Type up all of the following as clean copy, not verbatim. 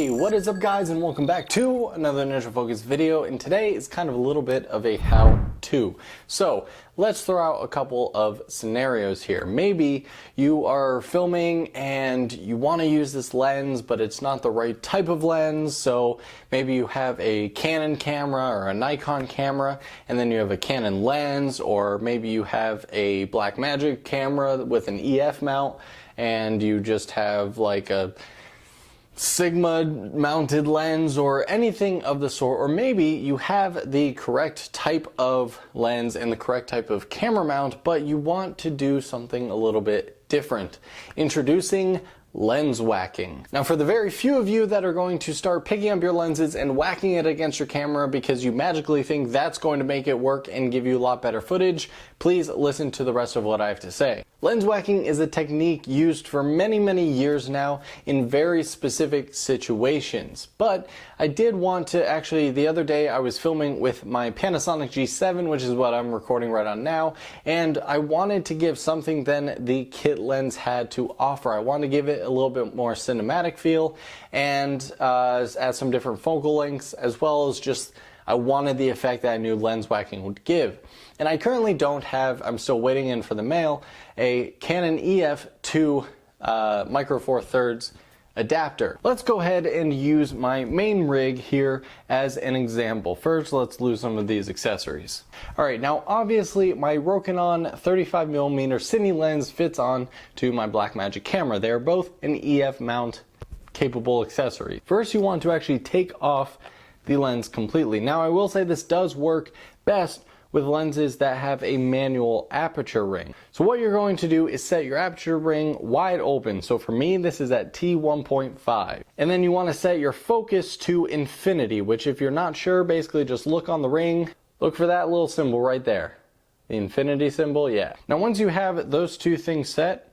Hey, what is up guys, and welcome back to another Ninja Focus video, and today is kind of a little bit of a how-to. So let's throw out a couple of scenarios here. Maybe you are filming and you want to use this lens, but it's not the right type of lens. So maybe you have a Canon camera or a Nikon camera, and then you have a Canon lens, or maybe you have a Blackmagic camera with an EF mount, and you just have like a Sigma mounted lens or anything of the sort. Or maybe you have the correct type of lens and the correct type of camera mount, but you want to do something a little bit different. Introducing lens whacking. Now, for the very few of you that are going to start picking up your lenses and whacking it against your camera because you magically think that's going to make it work and give you a lot better footage, please listen to the rest of what I have to say. Lens whacking is a technique used for many years now in very specific situations. But I did want to actually, the other day I was filming with my Panasonic G7, which is what I'm recording right on now, and I wanted to give something than the kit lens had to offer. I wanted to give it a little bit more cinematic feel and add some different focal lengths, as well as just I wanted the effect that I knew lens whacking would give. And I currently don't have, I'm still waiting in for the mail, a Canon EF to Micro Four Thirds adapter. Let's go ahead and use my main rig here as an example. First, let's lose some of these accessories. Alright, now obviously my Rokinon 35mm cine lens fits on to my Blackmagic camera. They are both an EF mount capable accessory. First, you want to actually take off the lens completely. Now, I will say this does work best with lenses that have a manual aperture ring. So what you're going to do is set your aperture ring wide open. So for me, this is at T1.5. And then you want to set your focus to infinity, which if you're not sure, basically just look on the ring, look for that little symbol right there. The infinity symbol, yeah. Now once you have those two things set,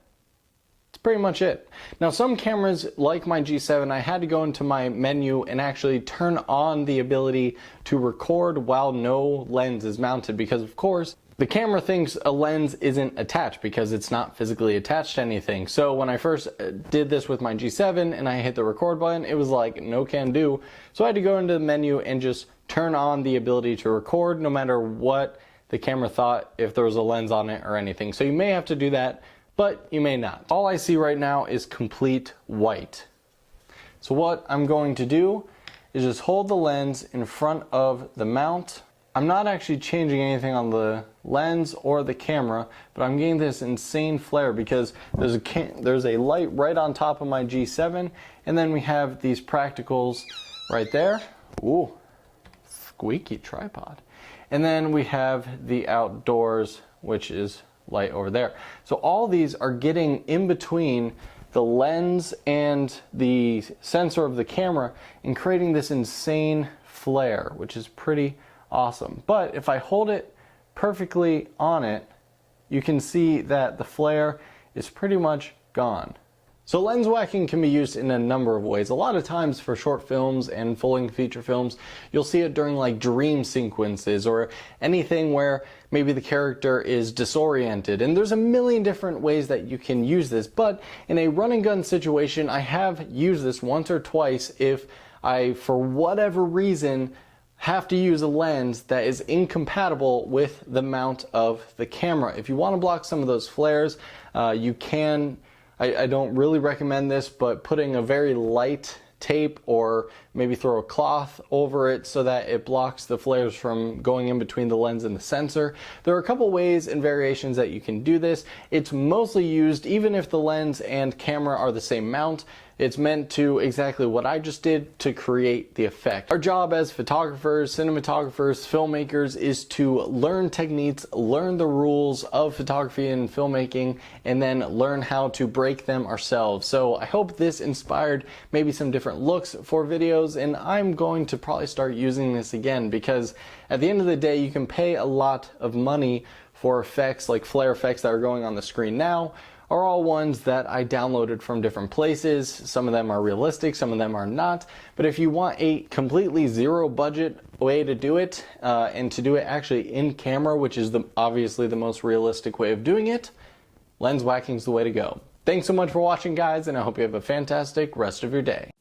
that's pretty much it. Now some cameras, like my G7, I had to go into my menu and actually turn on the ability to record while no lens is mounted, because of course the camera thinks a lens isn't attached because it's not physically attached to anything. So when I first did this with my G7 and I hit the record button, it was like no can do. So I had to go into the menu and just turn on the ability to record no matter what the camera thought, if there was a lens on it or anything. So you may have to do that, but you may not. All I see right now is complete white. So what I'm going to do is just hold the lens in front of the mount. I'm not actually changing anything on the lens or the camera, but I'm getting this insane flare because there's a light right on top of my G7, and then we have these practicals right there. Ooh, squeaky tripod. And then we have the outdoors, which is light over there. So all these are getting in between the lens and the sensor of the camera and creating this insane flare, which is pretty awesome. But if I hold it perfectly on it, you can see that the flare is pretty much gone. So lens whacking can be used in a number of ways. A lot of times for short films and full-length feature films, you'll see it during like dream sequences or anything where maybe the character is disoriented. And there's a million different ways that you can use this, but in a run and gun situation, I have used this once or twice if I, for whatever reason, have to use a lens that is incompatible with the mount of the camera. If you want to block some of those flares, you can. I don't really recommend this, but putting a very light tape or maybe throw a cloth over it so that it blocks the flares from going in between the lens and the sensor. There are a couple ways and variations that you can do this. It's mostly used even if the lens and camera are the same mount. It's meant to exactly what I just did to create the effect. Our job as photographers, cinematographers, filmmakers is to learn techniques, learn the rules of photography and filmmaking, and then learn how to break them ourselves. So I hope this inspired maybe some different looks for videos, and I'm going to probably start using this again because at the end of the day, you can pay a lot of money for effects like flare effects that are going on the screen now, are all ones that I downloaded from different places. Some of them are realistic, some of them are not. But if you want a completely zero budget way to do it, and to do it actually in camera, which is obviously the most realistic way of doing it, lens whacking is the way to go. Thanks so much for watching, guys, and I hope you have a fantastic rest of your day.